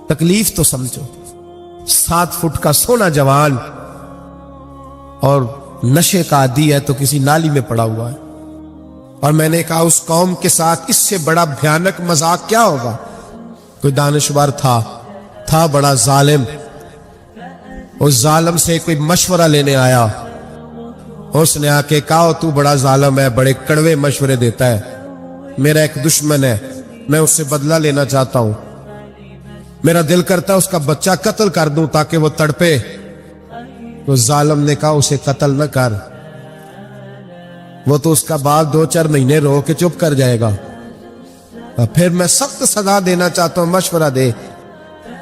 تکلیف تو سمجھو، 7 فٹ کا سونا جوان اور نشے کا عادی ہے تو کسی نالی میں پڑا ہوا ہے. اور میں نے کہا اس قوم کے ساتھ اس سے بڑا بھیانک مذاق کیا ہوگا. کوئی دانشور تھا بڑا ظالم. اس ظالم سے کوئی مشورہ لینے آیا، اس نے آ کے کہا تو بڑا ظالم ہے، بڑے کڑوے مشورے دیتا ہے، میرا ایک دشمن ہے، میں اس سے بدلہ لینا چاہتا ہوں، میرا دل کرتا ہے اس کا بچہ قتل کر دوں تاکہ وہ تڑپے. تو ظالم نے کہا اسے قتل نہ کر، وہ تو اس کا باپ 2-4 مہینے رو کے چپ کر جائے گا، پھر میں سخت سزا دینا چاہتا ہوں، مشورہ دے.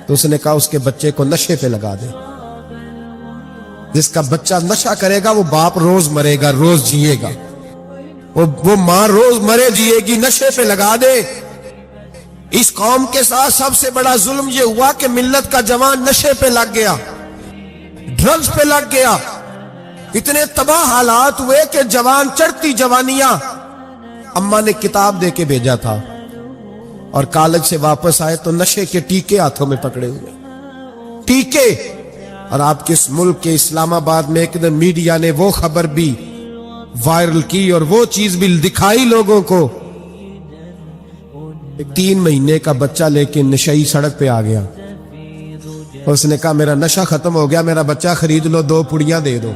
تو اس نے کہا اس کے بچے کو نشے پہ لگا دے. جس کا بچہ نشہ کرے گا وہ باپ روز مرے گا، روز جیے گا، وہ ماں روز مرے جیے گی، نشے پہ لگا دے. اس قوم کے ساتھ سب سے بڑا ظلم یہ ہوا کہ ملت کا جوان نشے پہ لگ گیا، ڈرگز پہ لگ گیا. اتنے تباہ حالات ہوئے کہ جوان چڑھتی جوانیاں. اماں نے کتاب دے کے بھیجا تھا اور کالج سے واپس آئے تو نشے کے ٹیکے ہاتھوں میں پکڑے ہوئے، ٹیکے. اور آپ کے اس ملک کے اسلام آباد میں ایک دن میڈیا نے وہ خبر بھی وائرل کی اور وہ چیز بھی دکھائی لوگوں کو. 3 مہینے کا بچہ لے کے نشئی سڑک پہ آ گیا. اس نے کہا میرا نشہ ختم ہو گیا، میرا بچہ خرید لو، 2 پڑیاں دے دو.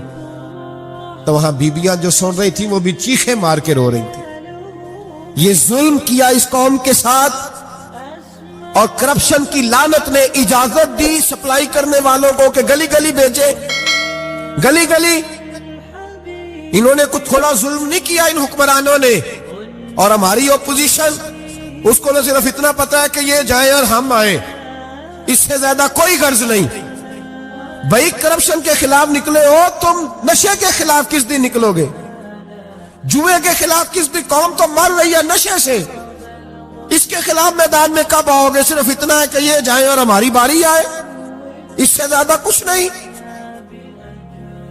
تو وہاں بیبیاں جو سن رہی تھی وہ بھی چیخیں مار کے رو رہی تھی. یہ ظلم کیا اس قوم کے ساتھ، اور کرپشن کی لعنت نے اجازت دی سپلائی کرنے والوں کو کہ گلی گلی بھیجے، گلی گلی. انہوں نے کچھ تھوڑا ظلم نہیں کیا ان حکمرانوں نے. اور ہماری اپوزیشن، اس کو نہ صرف اتنا پتا ہے کہ یہ جائیں اور ہم آئیں، اس سے زیادہ کوئی غرض نہیں. بھائی کرپشن کے خلاف نکلے ہو تم، نشے کے خلاف کس دن نکلو گے؟ جوئے کے خلاف کس دن؟ قوم تو مر رہی ہے نشے سے، اس کے خلاف میدان میں کب آؤ گے؟ صرف اتنا ہے کہ یہ جائیں اور ہماری باری آئے، اس سے زیادہ کچھ نہیں.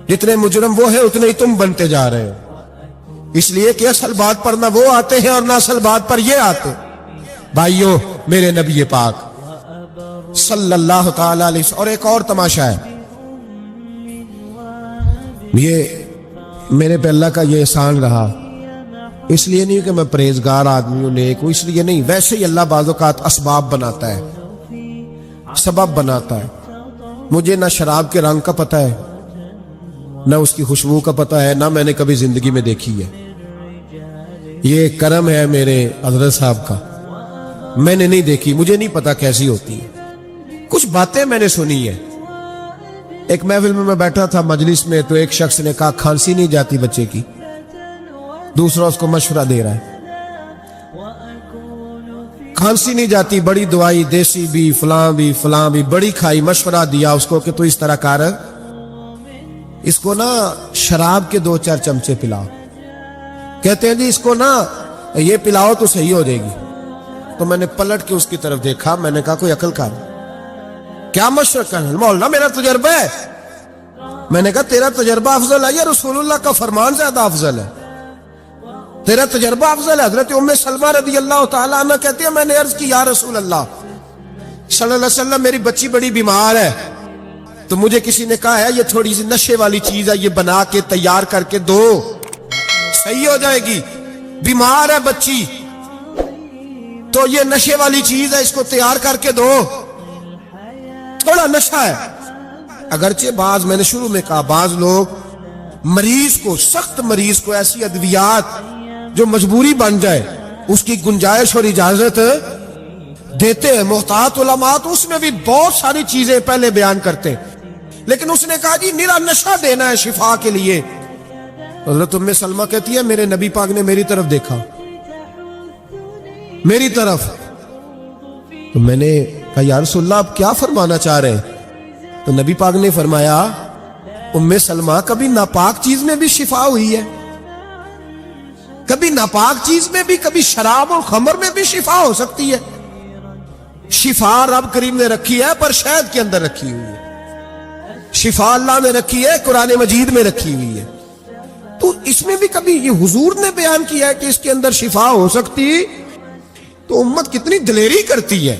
جتنے مجرم وہ ہیں اتنے ہی تم بنتے جا رہے ہو، اس لیے کہ اصل بات پر نہ وہ آتے ہیں اور نہ اصل بات پر یہ آتے. بھائیو، میرے نبی پاک صلی اللہ تعالی علیہ وسلم. اور ایک اور تماشا ہے، یہ میرے پہ اللہ کا یہ احسان رہا، اس لیے نہیں کہ میں پرہیزگار آدمی ہوں، نیک ہوں، اس لیے نہیں، ویسے ہی اللہ بعض اوقات اسباب بناتا ہے، سبب بناتا ہے. مجھے نہ شراب کے رنگ کا پتہ ہے، نہ اس کی خوشبو کا پتہ ہے، نہ میں نے کبھی زندگی میں دیکھی ہے. یہ کرم ہے میرے حضرت صاحب کا، میں نے نہیں دیکھی، مجھے نہیں پتا کیسی ہوتی ہے. کچھ باتیں میں نے سنی ہے. ایک محفل میں بیٹھا تھا مجلس میں، تو ایک شخص نے کہا کھانسی نہیں جاتی بچے کی. دوسرا اس کو مشورہ دے رہا ہے، کھانسی نہیں جاتی، بڑی دوائی دیسی بھی فلاں بھی بڑی کھائی، مشورہ دیا اس کو کہ تو اس طرح کر، اس کو نا شراب کے 2-4 چمچے پلاؤ. کہتے ہیں جی اس کو نا یہ پلاؤ تو صحیح ہو جائے گی. تو میں نے پلٹ کے اس کی طرف دیکھا، میں نے کہا کوئی عقل کر، کیا مشورہ کرنا؟ مولانا میرا تجربہ ہے. میں نے کہا تیرا تجربہ افضل ہے یا رسول اللہ کا فرمان زیادہ افضل ہے؟ تیرا تجربہ افضل ہے. حضرت ام سلمہ رضی اللہ تعالیٰ عنہ کہتی ہے میں نے عرض کی یا رسول اللہ صلی اللہ علیہ وسلم، میری بچی بڑی بیمار ہے، تو مجھے کسی نے کہا ہے یہ تھوڑی سی نشے والی چیز ہے، یہ بنا کے تیار کر کے دو، صحیح ہو جائے گی. بیمار ہے بچی تو یہ نشے والی چیز ہے، اس کو تیار کر کے دو، تھوڑا نشہ ہے. اگرچہ بعض، میں نے شروع میں کہا، بعض لوگ مریض کو، سخت مریض کو ایسی ادویات جو مجبوری بن جائے اس کی گنجائش اور اجازت دیتے ہیں. محتاط علماء تو اس میں بھی بہت ساری چیزیں پہلے بیان کرتے، لیکن اس نے کہا جی نرا نشہ دینا ہے شفا کے لیے. حضرت ام سلمہ کہتی ہے میرے نبی پاک نے میری طرف دیکھا، میری طرف. تو میں نے کہا یا رسول اللہ آپ کیا فرمانا چاہ رہے ہیں؟ تو نبی پاک نے فرمایا ام سلمہ کبھی ناپاک چیز میں بھی شفا ہوئی ہے، کبھی ناپاک چیز میں بھی، کبھی شراب اور خمر میں بھی شفا ہو سکتی ہے. شفا رب کریم نے رکھی ہے پر شہد کے اندر رکھی ہوئی ہے، شفا اللہ نے رکھی ہے قرآن مجید میں رکھی ہوئی ہے. تو اس میں بھی کبھی یہ حضور نے بیان کیا ہے کہ اس کے اندر شفا ہو سکتی، تو امت کتنی دلیری کرتی ہے.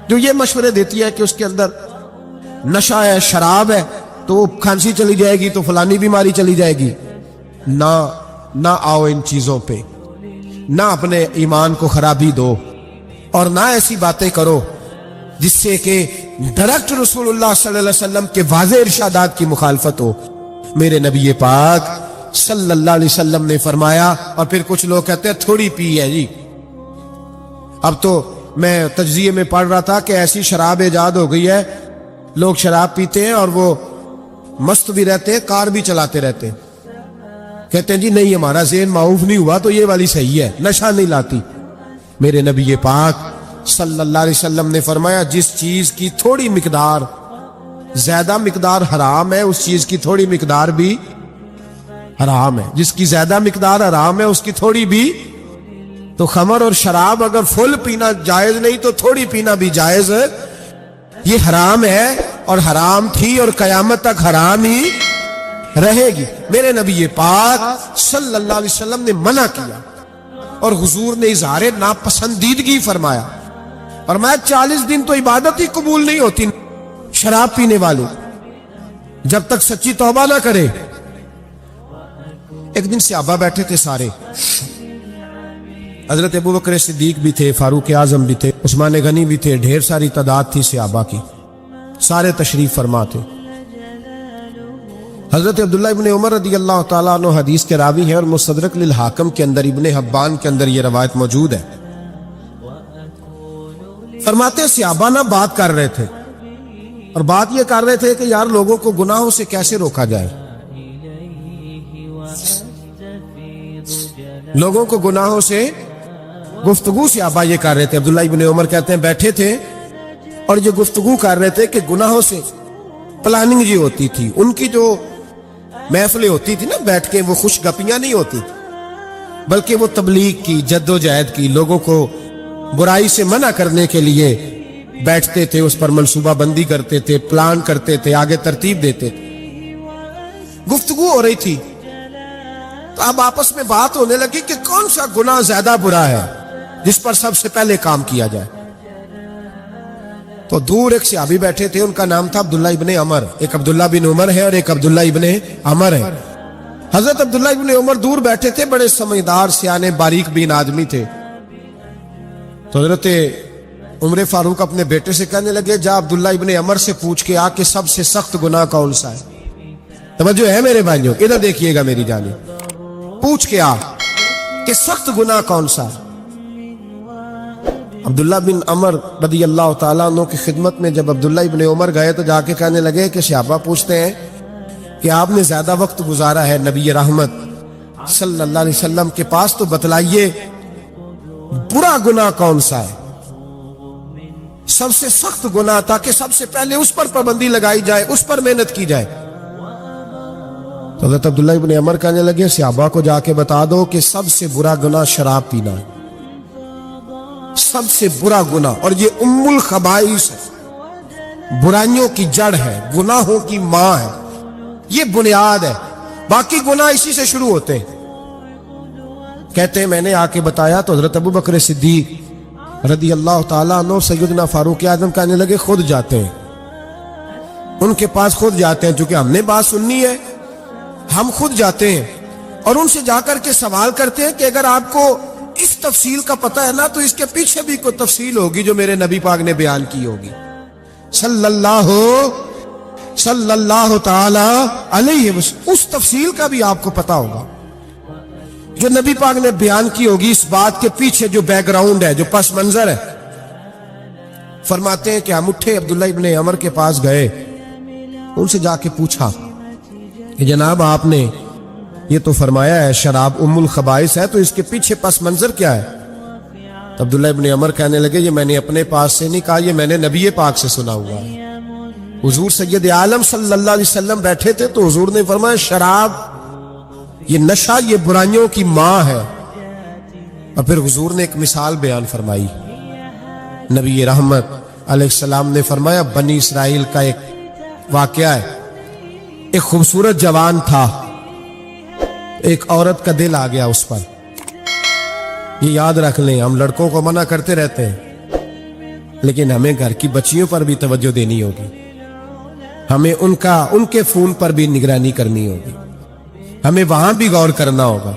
جو یہ مشورے دیتی ہے کہ اس کے اندر نشہ ہے، شراب ہے، تو کھانسی چلی جائے گی، تو فلانی بیماری چلی جائے گی، نہ آؤ ان چیزوں پہ، نہ اپنے ایمان کو خرابی دو، اور نہ ایسی باتیں کرو جس سے کہ ڈائریکٹ رسول اللہ صلی اللہ علیہ وسلم کے واضح ارشادات کی مخالفت ہو۔ میرے نبی پاک صلی اللہ علیہ وسلم نے فرمایا، اور پھر کچھ لوگ کہتے ہیں تھوڑی پی ہے جی۔ اب تو میں تجزیے میں پڑھ رہا تھا کہ ایسی شراب ایجاد ہو گئی ہے، لوگ شراب پیتے ہیں اور وہ مست بھی رہتے ہیں، کار بھی چلاتے رہتے ہیں، کہتے ہیں جی نہیں ہمارا ذہن معاف نہیں ہوا تو یہ والی صحیح ہے، نشہ نہیں لاتی۔ میرے نبی پاک صلی اللہ علیہ وسلم نے فرمایا جس چیز کی تھوڑی مقدار، زیادہ مقدار حرام ہے، اس چیز کی تھوڑی مقدار بھی حرام ہے، جس کی زیادہ مقدار حرام ہے اس کی تھوڑی بھی۔ تو خمر اور شراب اگر فل پینا جائز نہیں تو تھوڑی پینا بھی جائز ہے، یہ حرام ہے اور حرام تھی اور قیامت تک حرام ہی رہے گی۔ میرے نبی پاک صلی اللہ علیہ وسلم نے منع کیا اور حضور نے اظہار ناپسندیدگی فرمایا، اور میں 40 دن تو عبادت ہی قبول نہیں ہوتی شراب پینے والے جب تک سچی توبہ نہ کرے۔ ایک دن صحابہ بیٹھے تھے سارے، حضرت ابوبکر صدیق بھی تھے، فاروق اعظم بھی تھے، عثمان غنی بھی تھے، ڈھیر ساری تعداد تھی صحابہ کی، سارے تشریف فرما تھے۔ حضرت عبداللہ ابن عمر رضی اللہ تعالیٰ عنہ حدیث کے راوی ہیں، اور مستدرک للحاکم کے اندر، ابن حبان کے اندر یہ روایت موجود ہے۔ فرماتے صحابہ نہ بات کر رہے تھے، اور بات یہ کر رہے تھے کہ یار لوگوں کو گناہوں سے کیسے روکا جائے، لوگوں کو گناہوں سے گفتگو صحابہ یہ کر رہے تھے۔ عبداللہ ابن عمر کہتے ہیں بیٹھے تھے اور یہ گفتگو کر رہے تھے کہ گناہوں سے پلاننگ یہ ہوتی تھی، ان کی جو محفلیں ہوتی تھی نا بیٹھ کے، وہ خوش گپیاں نہیں ہوتی بلکہ وہ تبلیغ کی، جد و جہد کی، لوگوں کو برائی سے منع کرنے کے لیے بیٹھتے تھے، اس پر منصوبہ بندی کرتے تھے، پلان کرتے تھے، آگے ترتیب دیتے تھے۔ گفتگو ہو رہی تھی تو اب آپس میں بات ہونے لگی کہ کون سا گناہ زیادہ برا ہے جس پر سب سے پہلے کام کیا جائے۔ تو دور ایک صحابی بیٹھے تھے، ان کا نام تھا عبداللہ ابن عمر، ایک عبداللہ بن عمر ہے اور ایک عبداللہ ابن عمر ہے۔ حضرت عبداللہ ابن عمر دور بیٹھے تھے، بڑے سمجھدار سیانے باریک بین آدمی تھے۔ تو حضرت عمر فاروق اپنے بیٹے سے کہنے لگے جا عبداللہ ابن عمر سے پوچھ کے آ کہ سب سے سخت گناہ کون سا ہے۔ توجہ ہے میرے بھائیوں، ادھر دیکھیے گا میری جانب، پوچھ کے آ کہ سخت گناہ کون سا ہے۔ عبداللہ بن عمر رضی اللہ تعالیٰ عنہ کی خدمت میں جب عبداللہ ابن عمر گئے تو جا کے کہنے لگے کہ صحابہ پوچھتے ہیں کہ آپ نے زیادہ وقت گزارا ہے نبی رحمت صلی اللہ علیہ وسلم کے پاس، تو بتلائیے برا گناہ کون سا ہے، سب سے سخت گناہ، تاکہ سب سے پہلے اس پر پابندی لگائی جائے، اس پر محنت کی جائے۔ تو حضرت عبداللہ ابن عمر کہنے لگے صحابہ کو جا کے بتا دو کہ سب سے برا گناہ شراب پینا ہے، سب سے برا گناہ، اور یہ ام الخبائث ہے، برائیوں کی جڑ ہے، گناہوں کی ماں ہے، یہ بنیاد ہے، باقی گناہ اسی سے شروع ہوتے ہیں۔ کہتے ہیں میں نے آ کے بتایا تو حضرت ابوبکر صدیق رضی اللہ تعالیٰ عنہ سیدنا فاروق اعظم کہنے لگے خود جاتے ہیں، ان کے پاس خود جاتے ہیں، چونکہ ہم نے بات سننی ہے ہم خود جاتے ہیں اور ان سے جا کر کے سوال کرتے ہیں کہ اگر آپ کو اس تفصیل کا پتہ ہے نا تو اس کے پیچھے بھی کوئی تفصیل ہوگی جو میرے نبی پاک نے بیان کی ہوگی صلی اللہ تعالی علیہ وسلم، اس تفصیل کا بھی آپ کو پتہ ہوگا جو نبی پاک نے بیان کی ہوگی، اس بات کے پیچھے جو بیک گراؤنڈ ہے، جو پس منظر ہے۔ فرماتے ہیں کہ ہم اٹھے، عبداللہ ابن عمر کے پاس گئے، ان سے جا کے پوچھا کہ جناب آپ نے یہ تو فرمایا ہے شراب ام الخبائث ہے، تو اس کے پیچھے پس منظر کیا ہے؟ تو عبداللہ ابن عمر کہنے لگے یہ میں نے اپنے پاس سے نہیں کہا، یہ میں نے نبی پاک سے سنا ہوا ہے۔ حضور سید عالم صلی اللہ علیہ وسلم بیٹھے تھے تو حضور نے فرمایا شراب، یہ نشہ، یہ برائیوں کی ماں ہے۔ اور پھر حضور نے ایک مثال بیان فرمائی، نبی رحمت علیہ السلام نے فرمایا بنی اسرائیل کا ایک واقعہ ہے، ایک خوبصورت جوان تھا، ایک عورت کا دل آ گیا اس پر۔ یہ یاد رکھ لیں، ہم لڑکوں کو منع کرتے رہتے ہیں لیکن ہمیں گھر کی بچیوں پر بھی توجہ دینی ہوگی, ہمیں ان کے فون پر بھی نگرانی کرنی ہوگی, ہمیں وہاں بھی غور کرنا ہوگا.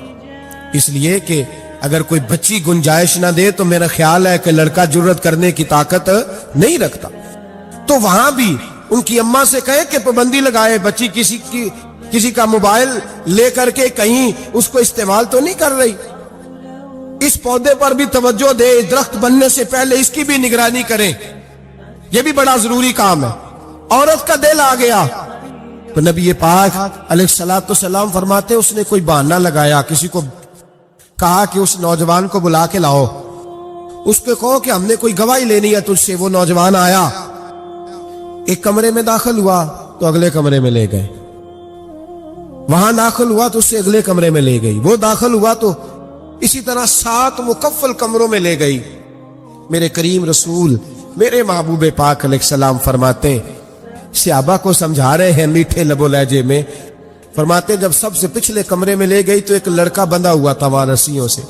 اس لیے کہ اگر کوئی بچی گنجائش نہ دے تو میرا خیال ہے کہ لڑکا جرت کرنے کی طاقت نہیں رکھتا. تو وہاں بھی ان کی اماں سے کہے کہ پابندی لگائے, بچی کسی کا موبائل لے کر کے کہیں اس کو استعمال تو نہیں کر رہی. اس پودے پر بھی توجہ دے, درخت بننے سے پہلے اس کی بھی نگرانی کریں, یہ بھی بڑا ضروری کام ہے. عورت کا دل آ گیا تو نبی پاک علیہ الصلوۃ والسلام فرماتے اس نے کوئی بہانہ لگایا, کسی کو کہا کہ اس نوجوان کو بلا کے لاؤ, اس کو کہو کہ ہم نے کوئی گواہی لینی ہے تجھ سے. وہ نوجوان آیا, ایک کمرے میں داخل ہوا تو اگلے کمرے میں لے گئے, وہاں داخل ہوا تو اس سے اگلے کمرے میں لے گئی, وہ داخل ہوا تو اسی طرح 7 مکفل کمروں میں لے گئی. میرے کریم رسول میرے محبوب پاک علیہ السلام فرماتے, صحابہ کو سمجھا رہے ہیں میٹھے لب و لہجے میں, فرماتے جب سب سے پچھلے کمرے میں لے گئی تو ایک لڑکا بندھا ہوا تھا وہاں رسیوں سے,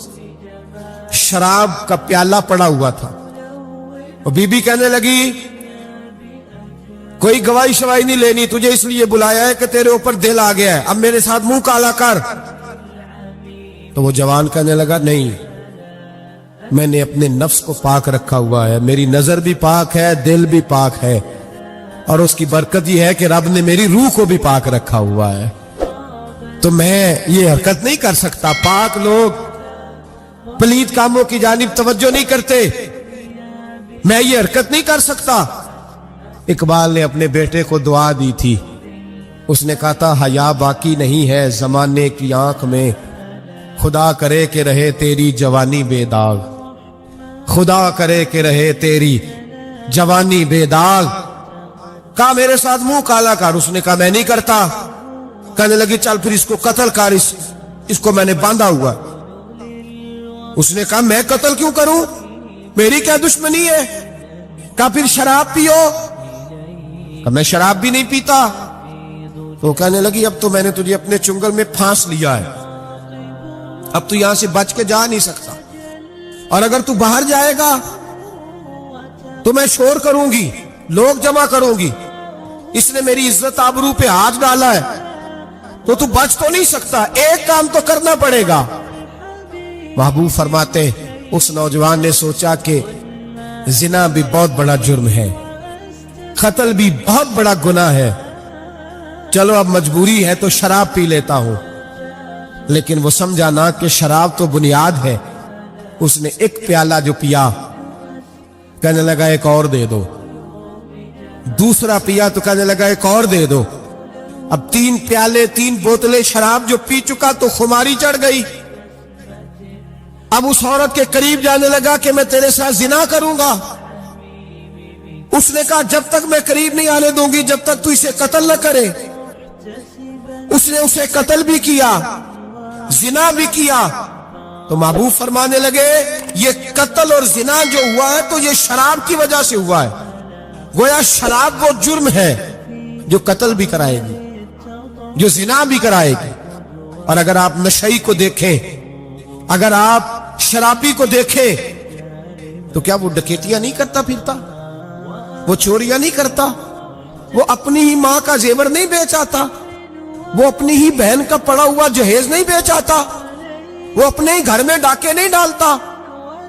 شراب کا پیالہ پڑا ہوا تھا. اور بی بی کہنے لگی کوئی گواہی شواہی نہیں لینی, تجھے اس لیے بلایا ہے کہ تیرے اوپر دل آ گیا ہے, اب میرے ساتھ منہ کالا کر. تو وہ جوان کہنے لگا نہیں, میں نے اپنے نفس کو پاک رکھا ہوا ہے, میری نظر بھی پاک ہے, دل بھی پاک ہے, اور اس کی برکت یہ ہے کہ رب نے میری روح کو بھی پاک رکھا ہوا ہے, تو میں یہ حرکت نہیں کر سکتا. پاک لوگ پلید کاموں کی جانب توجہ نہیں کرتے, میں یہ حرکت نہیں کر سکتا. اقبال نے اپنے بیٹے کو دعا دی تھی, اس نے کہا تھا حیا باقی نہیں ہے زمانے کی آنکھ میں, خدا کرے کہ رہے تیری جوانی بے داغ, خدا کرے کہ رہے تیری جوانی بے داغ. کہا میرے ساتھ منہ کالا کر, اس نے کہا میں نہیں کرتا. کہنے لگی چل پھر اس کو قتل کر, اس کو میں نے باندھا ہوا. اس نے کہا میں قتل کیوں کروں, میری کیا دشمنی ہے. کہا پھر شراب پیو, کہا میں شراب بھی نہیں پیتا. تو کہنے لگی اب تو میں نے تجھے اپنے چنگل میں پھانس لیا ہے, اب تو یہاں سے بچ کے جا نہیں سکتا, اور اگر تو باہر جائے گا تو میں شور کروں گی, لوگ جمع کروں گی, اس نے میری عزت آبرو پہ ہاتھ ڈالا ہے, تو بچ تو نہیں سکتا, ایک کام تو کرنا پڑے گا. محبوب فرماتے اس نوجوان نے سوچا کہ زنا بھی بہت بڑا جرم ہے, قتل بھی بہت بڑا گناہ ہے, چلو اب مجبوری ہے تو شراب پی لیتا ہوں. لیکن وہ سمجھا نہ کہ شراب تو بنیاد ہے. اس نے ایک پیالہ جو پیا, کہنے لگا ایک اور دے دو. دوسرا پیا تو کہنے لگا ایک اور دے دو. اب 3 پیالے 3 بوتلیں شراب جو پی چکا تو خماری چڑھ گئی. اب اس عورت کے قریب جانے لگا کہ میں تیرے ساتھ زنا کروں گا. اس نے کہا جب تک میں قریب نہیں آنے دوں گی جب تک تو اسے قتل نہ کرے. اس نے اسے قتل بھی کیا, زنا بھی کیا. تو محبوب فرمانے لگے یہ قتل اور زنا جو ہوا ہے تو یہ شراب کی وجہ سے ہوا ہے. گویا شراب وہ جرم ہے جو قتل بھی کرائے گی, جو زنا بھی کرائے گی. اور اگر آپ نشئی کو دیکھیں, اگر آپ شرابی کو دیکھیں تو کیا وہ ڈکیتیاں نہیں کرتا پھرتا, وہ چوریاں نہیں کرتا, وہ اپنی ہی ماں کا زیور نہیں بیچ آتا, وہ اپنی ہی بہن کا پڑا ہوا جہیز نہیں بیچ آتا, وہ اپنے ہی گھر میں ڈاکے نہیں ڈالتا,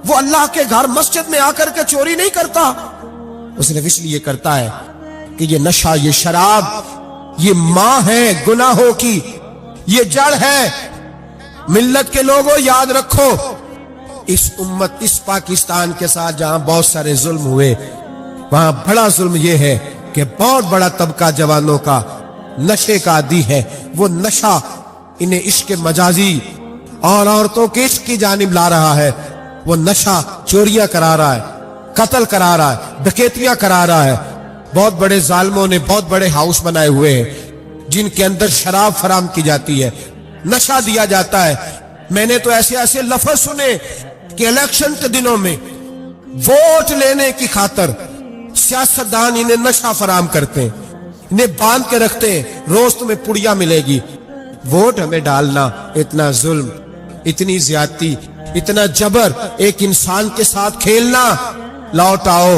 وہ اللہ کے گھر مسجد میں آ کر کے چوری نہیں کرتا. وہ صرف اس لیے کرتا ہے کہ یہ نشہ, یہ شراب, یہ ماں ہے گناہوں کی, یہ جڑ ہے. ملت کے لوگوں یاد رکھو, اس امت, اس پاکستان کے ساتھ جہاں بہت سارے ظلم ہوئے, وہاں بڑا ظلم یہ ہے کہ بہت بڑا طبقہ جوانوں کا نشے کا عادی ہے. وہ نشہ انہیں عشق مجازی اور عورتوں کے عشق کی جانب لا رہا ہے. وہ نشہ چوریاں کرا رہا ہے, قتل کرا رہا ہے, ڈکیتیاں کرا رہا ہے. بہت بڑے ظالموں نے بہت بڑے ہاؤس بنائے ہوئے ہیں جن کے اندر شراب فراہم کی جاتی ہے, نشہ دیا جاتا ہے. میں نے تو ایسے ایسے لفظ سنے کہ الیکشن کے دنوں میں ووٹ لینے کی خاطر سیاستدان انہیں نشہ فراہم کرتے ہیں, انہیں باندھ کے رکھتے ہیں, روز تمہیں پڑیا ملے گی. ووٹ ہمیں ڈالنا, اتنا ظلم, اتنی زیادتی, اتنا جبر, ایک انسان کے ساتھ کھیلنا. لوٹ آؤ,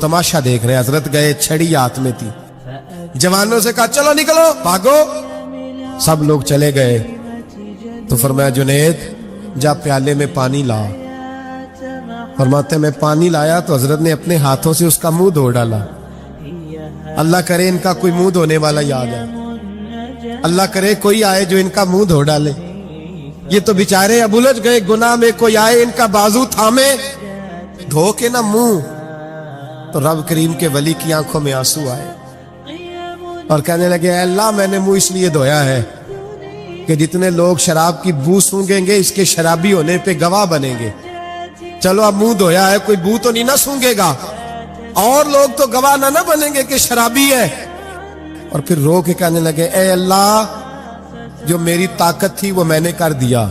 تماشا دیکھ رہے. حضرت گئے, چھڑی ہاتھ میں تھی. جوانوں سے کہا چلو نکلو بھاگو. سب لوگ چلے گئے. تو فرمایا جنید جا پیالے میں پانی لا. فرماتے میں پانی لایا تو حضرت نے اپنے ہاتھوں سے اس کا منہ دھو ڈالا. اللہ کرے ان کا کوئی منہ دھونے والا یاد ہے, اللہ کرے کوئی آئے جو ان کا منہ دھو ڈالے. یہ تو بیچارے اب الجھ گئے گناہ میں, کوئی آئے ان کا بازو تھامے دھو کے نہ منہ. تو رب کریم کے ولی کی آنکھوں میں آنسو آئے اور کہنے لگے اے اللہ میں نے منہ اس لیے دھویا ہے کہ جتنے لوگ شراب کی بو سونگیں گے اس کے شرابی ہونے پہ گواہ بنیں گے. چلو اب منہ دھویا ہے, کوئی بو تو نہیں نہ سونگے گا, اور لوگ تو گواہ نہ بنیں گے کہ شرابی ہے. اور پھر رو کے کہنے لگے اے اللہ جو میری طاقت تھی وہ میں نے کر دیا,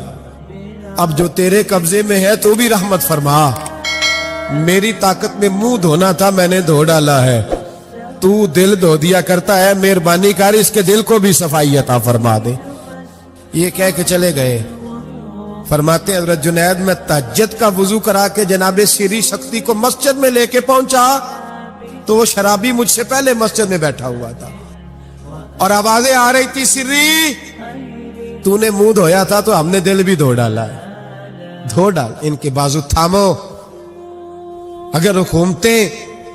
اب جو تیرے قبضے میں ہے تو بھی رحمت فرما. میری طاقت میں منہ دھونا تھا میں نے دھو ڈالا ہے, تو دل دھو دیا کرتا ہے, مہربانی کر اس کے دل کو بھی صفائی عطا فرما دے. یہ کہہ کے چلے گئے. فرماتے ہیں حضرت جنید میں تہجد کا وضو کرا کے جناب سری شکتی کو مسجد میں لے کے پہنچا تو وہ شرابی مجھ سے پہلے مسجد میں بیٹھا ہوا تھا اور آوازیں آ رہی تھی سری تو نے منہ دھویا تھا تو ہم نے دل بھی دھو ڈالا ہے, دھو ڈال, ان کے بازو تھامو. اگر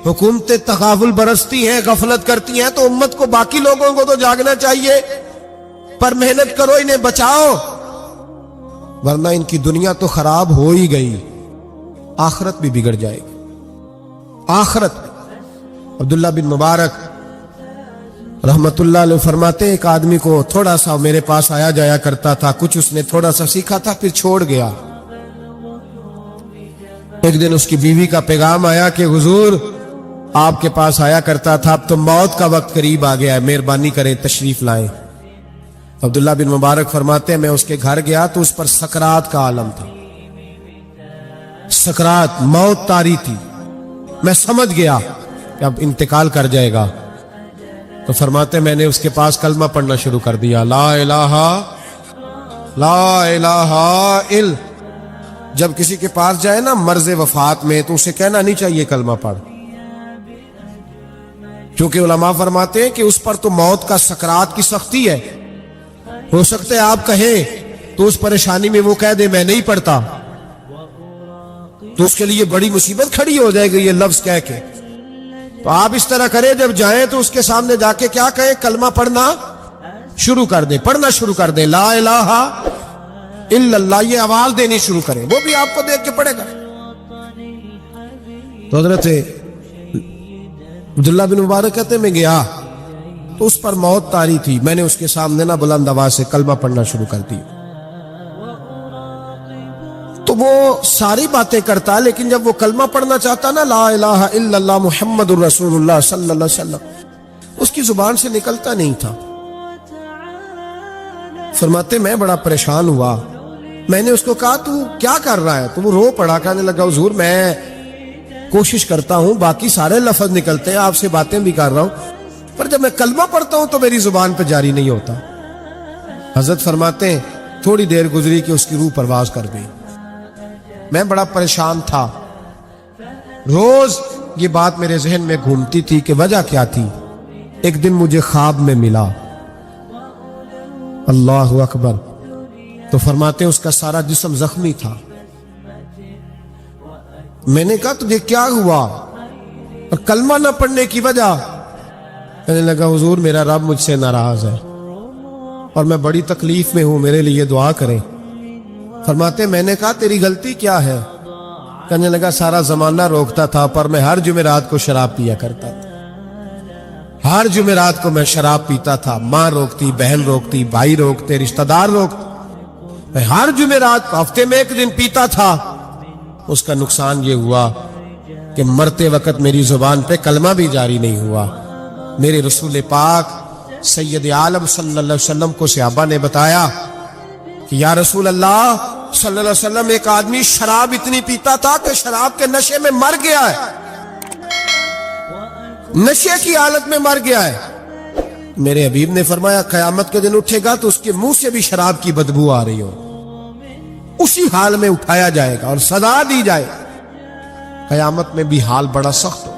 حکومتیں تغافل برستی ہیں, غفلت کرتی ہیں تو امت کو باقی لوگوں کو تو جاگنا چاہیے, پر محنت کرو انہیں بچاؤ, ورنہ ان کی دنیا تو خراب ہو ہی گئی, آخرت بھی بگڑ جائے گی. آخرت. عبداللہ بن مبارک رحمت اللہ علیہ فرماتے ایک آدمی کو تھوڑا سا میرے پاس آیا جایا کرتا تھا, کچھ اس نے تھوڑا سا سیکھا تھا پھر چھوڑ گیا. ایک دن اس کی بیوی کا پیغام آیا کہ حضور آپ کے پاس آیا کرتا تھا, اب تو موت کا وقت قریب آ گیا ہے, مہربانی کریں تشریف لائیں. عبداللہ بن مبارک فرماتے ہیں میں اس کے گھر گیا تو اس پر سکرات کا عالم تھا, سکرات موت طاری تھی. میں سمجھ گیا کہ اب انتقال کر جائے گا. تو فرماتے میں نے اس کے پاس کلمہ پڑھنا شروع کر دیا, لا الہ الا. جب کسی کے پاس جائے نا مرض وفات میں تو اسے کہنا نہیں چاہیے کلمہ پڑھ, کیونکہ علماء فرماتے ہیں کہ اس پر تو موت کا سکرات کی سختی ہے. ہو سکتا ہے آپ کہیں تو اس پریشانی میں وہ کہہ دے میں نہیں پڑھتا, تو اس کے لیے بڑی مصیبت کھڑی ہو جائے گی یہ لفظ کہہ کے. تو آپ اس طرح کریں جب جائیں تو اس کے سامنے جا کے کیا کہیں, کلمہ پڑھنا شروع کر دیں, پڑھنا شروع کر دیں, لا الہ الا اللہ, یہ آواز دینی شروع کریں, وہ بھی آپ کو دیکھ کے پڑھے گا. تو حضرت عبداللہ بن مبارک کہتے میں گیا تو اس پر موت طاری تھی, میں نے اس کے سامنے نہ بلند آواز سے کلمہ پڑھنا شروع کر دی. تو وہ ساری باتیں کرتا لیکن جب وہ کلمہ پڑھنا چاہتا نا لا الہ الا اللہ محمد الرسول اللہ صلی اللہ علیہ وسلم, اس کی زبان سے نکلتا نہیں تھا. فرماتے میں بڑا پریشان ہوا, میں نے اس کو کہا تو کیا کر رہا ہے, تو وہ رو پڑا, کہنے لگا حضور میں کوشش کرتا ہوں, باقی سارے لفظ نکلتے ہیں, آپ سے باتیں بھی کر رہا ہوں, پر جب میں کلمہ پڑھتا ہوں تو میری زبان پہ جاری نہیں ہوتا. حضرت فرماتے ہیں تھوڑی دیر گزری کہ اس کی روح پرواز کر گئی. میں بڑا پریشان تھا, روز یہ بات میرے ذہن میں گھومتی تھی کہ وجہ کیا تھی. ایک دن مجھے خواب میں ملا, اللہ اکبر, تو فرماتے ہیں اس کا سارا جسم زخمی تھا. میں نے کہا تجھے کیا ہوا, اور کلمہ نہ پڑھنے کی وجہ. کہنے لگا حضور میرا رب مجھ سے ناراض ہے اور میں بڑی تکلیف میں ہوں, میرے لیے دعا کریں. فرماتے میں نے کہا تیری غلطی کیا ہے. کہنے لگا سارا زمانہ روکتا تھا پر میں ہر جمعرات کو شراب پیا کرتا تھا, ہر جمعرات کو میں شراب پیتا تھا, ماں روکتی, بہن روکتی, بھائی روکتے, رشتہ دار روکتے, میں ہر جمعرات ہفتے میں ایک دن پیتا تھا. اس کا نقصان یہ ہوا کہ مرتے وقت میری زبان پہ کلمہ بھی جاری نہیں ہوا. میرے رسول پاک سید عالم صلی اللہ علیہ وسلم کو صحابہ نے بتایا کہ یا رسول اللہ صلی اللہ علیہ وسلم ایک آدمی شراب اتنی پیتا تھا کہ شراب کے نشے میں مر گیا ہے, نشے کی حالت میں مر گیا ہے. میرے حبیب نے فرمایا قیامت کے دن اٹھے گا تو اس کے منہ سے بھی شراب کی بدبو آ رہی ہو, اسی حال میں اٹھایا جائے گا اور سزا دی جائے. قیامت میں بھی حال بڑا سخت ہوگا.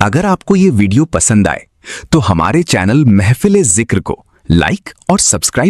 اگر آپ کو یہ ویڈیو پسند آئے تو ہمارے چینل محفل ذکر کو لائک اور سبسکرائب